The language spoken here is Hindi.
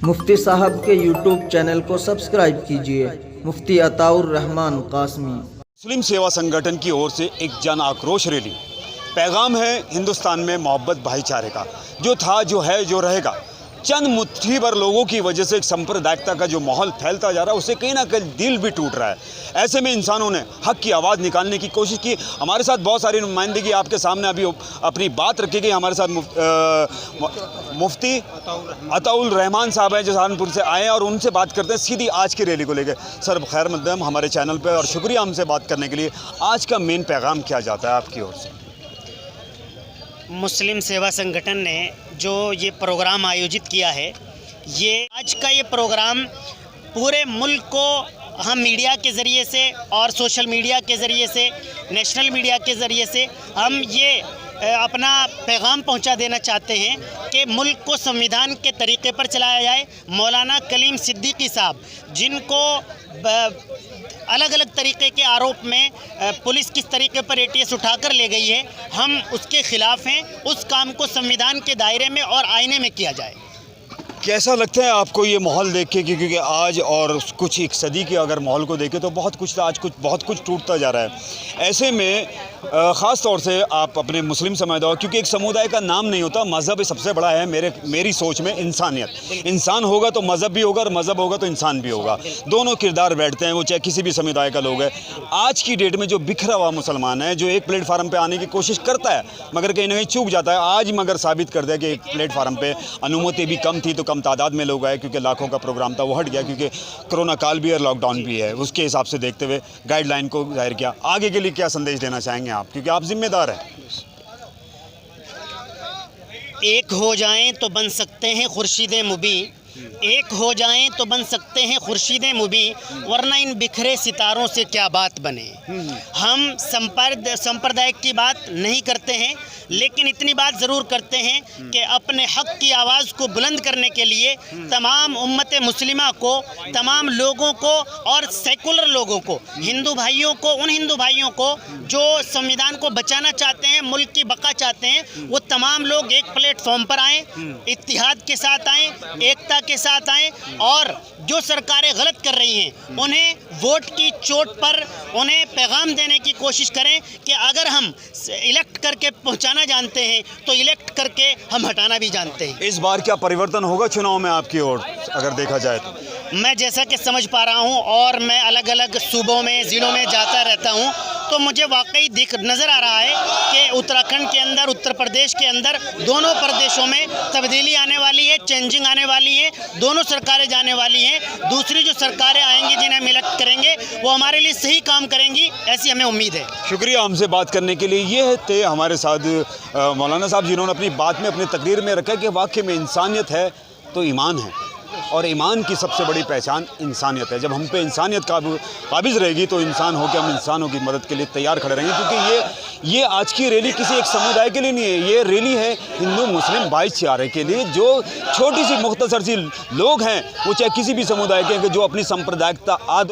मुफ्ती साहब के यूट्यूब चैनल को सब्सक्राइब कीजिए। मुफ्ती अताउर रहमान कासमी। मुस्लिम सेवा संगठन की ओर से एक जन आक्रोश रैली। पैगाम है हिंदुस्तान में मोहब्बत भाईचारे का, जो था, जो है, जो रहेगा। चंद मुट्ठी भर लोगों की वजह से एक सांप्रदायिकता का जो माहौल फैलता जा रहा है, उससे कहीं ना कहीं दिल भी टूट रहा है। ऐसे में इंसानों ने हक की आवाज़ निकालने की कोशिश की। हमारे साथ बहुत सारी नुमाइंदगी आपके सामने अभी अपनी बात रखी गई। हमारे साथ मुफ्ती अताउल रहमान साहब हैं जो सहारनपुर से आए हैं, और उनसे बात करते हैं सीधी आज की रैली को लेकर। सर खैर मकदम हमारे चैनल पर, और शुक्रिया हमसे बात करने के लिए। आज का मेन पैगाम क्या जाता है आपकी ओर से? मुस्लिम सेवा संगठन ने जो ये प्रोग्राम आयोजित किया है, ये आज का ये प्रोग्राम पूरे मुल्क को हम मीडिया के ज़रिए से और सोशल मीडिया के ज़रिए से, नेशनल मीडिया के ज़रिए से हम ये अपना पैगाम पहुंचा देना चाहते हैं कि मुल्क को संविधान के तरीक़े पर चलाया जाए। मौलाना कलीम सिद्दीकी साहब, जिनको अलग अलग तरीके के आरोप में पुलिस किस तरीके पर एटीएस उठाकर ले गई है, हम उसके ख़िलाफ़ हैं। उस काम को संविधान के दायरे में और आईने में किया जाए। कैसा लगता है आपको ये माहौल देख के? क्योंकि आज और कुछ एक सदी के अगर माहौल को देखें तो बहुत कुछ था, आज बहुत कुछ टूटता जा रहा है। ऐसे में ख़ास तौर से आप अपने मुस्लिम समुदाय, क्योंकि एक समुदाय का नाम नहीं होता, मज़हब सबसे बड़ा है मेरी सोच में। इंसानियत, इंसान होगा तो मज़हब भी होगा, और मज़हब होगा तो इंसान भी होगा। दोनों किरदार बैठते हैं, वो चाहे किसी भी समुदाय का लोग है। आज की डेट में जो बिखरा हुआ मुसलमान है, जो एक प्लेटफार्म पर आने की कोशिश करता है मगर कहीं ना कहीं चूक जाता है, आज मगर साबित कर दिया कि एक प्लेटफार्म पर अनुमति भी कम थी तो कम तादाद में लोग आए, क्योंकि लाखों का प्रोग्राम था, वो हट गया क्योंकि कोरोना काल भी है, लॉकडाउन भी है। उसके हिसाब से देखते हुए गाइडलाइन को जाहिर किया। आगे के लिए क्या संदेश देना चाहेंगे आप, क्योंकि आप जिम्मेदार हैं? एक हो जाएं तो बन सकते हैं खुर्शीद मुबी, एक हो जाएं तो बन सकते हैं खुर्शीद मुबी, वरना इन बिखरे सितारों से क्या बात बने। हम संप्रदाय की बात नहीं करते हैं, लेकिन इतनी बात ज़रूर करते हैं कि अपने हक़ की आवाज़ को बुलंद करने के लिए तमाम उम्मत मुस्लिमा को, तमाम लोगों को और सेकुलर लोगों को, हिंदू भाइयों को, उन हिंदू भाइयों को जो संविधान को बचाना चाहते हैं, मुल्क की बका चाहते हैं, वो तमाम लोग एक प्लेटफॉर्म पर आएँ, इत्तिहाद के साथ आएँ, एकता के साथ आएँ, और जो सरकारें गलत कर रही हैं उन्हें वोट की चोट पर उन्हें पैगाम देने की कोशिश करें कि अगर हम इलेक्ट करके पहुंचाना जानते हैं तो इलेक्ट करके हम हटाना भी जानते हैं। इस बार क्या परिवर्तन होगा चुनाव में आपकी ओर अगर देखा जाए तो? मैं जैसा कि समझ पा रहा हूं, और मैं अलग अलग सूबों में, ज़िलों में जाता रहता हूं, तो मुझे वाकई नज़र आ रहा है कि उत्तराखंड के अंदर, उत्तर प्रदेश के अंदर, दोनों प्रदेशों में तब्दीली आने वाली है, चेंजिंग आने वाली है, दोनों सरकारें जाने वाली हैं। दूसरी जो सरकारें आएंगी, जिन्हें हम इलेक्ट करेंगे, वो हमारे लिए सही काम करेंगी, ऐसी हमें उम्मीद है। शुक्रिया हमसे बात करने के लिए। ये थे हमारे साथ मौलाना साहब, जिन्होंने अपनी बात में, अपनी तकरीर में रखा कि वाकई में इंसानियत है तो ईमान है, और ईमान की सबसे बड़ी पहचान इंसानियत है। जब हम पे इंसानियत काबिज़ रहेगी तो इंसान होकर हम इंसानों की मदद के लिए तैयार खड़े रहेंगे। क्योंकि ये आज की रैली किसी एक समुदाय के लिए नहीं है, ये रैली है हिंदू मुस्लिम भाईचारे के लिए। जो छोटी सी मुख्तसर सी लोग हैं, वो चाहे किसी भी समुदाय के हैं, जो अपनी सांप्रदायिकता